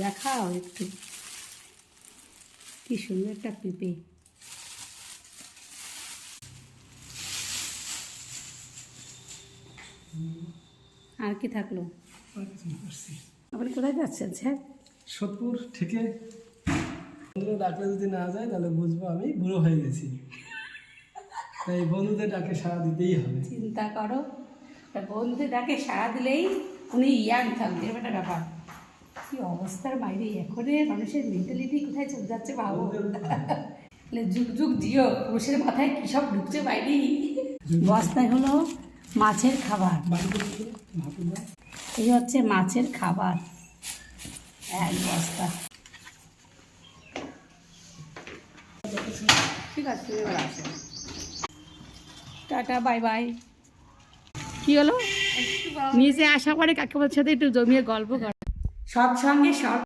দেখাও একটু, কি সুন্দর একটা পেঁপে। আর কি থাকলো? আপনি কোথায় যাচ্ছেন স্যার? সোদপুর থেকে বন্ধুরা ডাকলে যদি না যায় তাহলে বুঝবো আমি বুড়ো হয়ে গেছি, তাই বন্ধুদের ডাকে সাড়া দিতেই হবে। চিন্তা করো, বন্ধুদের ডাকে সাড়া দিলেই উনি ইয়াং থাকবে, এরকম একটা ব্যাপার। কি অবস্থার বাইরে এখনের মানুষের মেন্টালিটি কোথায় চলে যাচ্ছে ভাবো। যুগ যুগ জিও, পুরুষের মাথায় কী সব ঢুকছে বাইরে। বস্তায় হলো মাছের খাবার, এই হচ্ছে মাছের খাবার, এক বস্তা। ঠিক আছে, এবার আসো, টাটা বাই বাই। কি হলো? নিচে আসা পরে কাকিমার সাথে একটু জমিয়ে গল্প কর, সৎসঙ্গে সৎ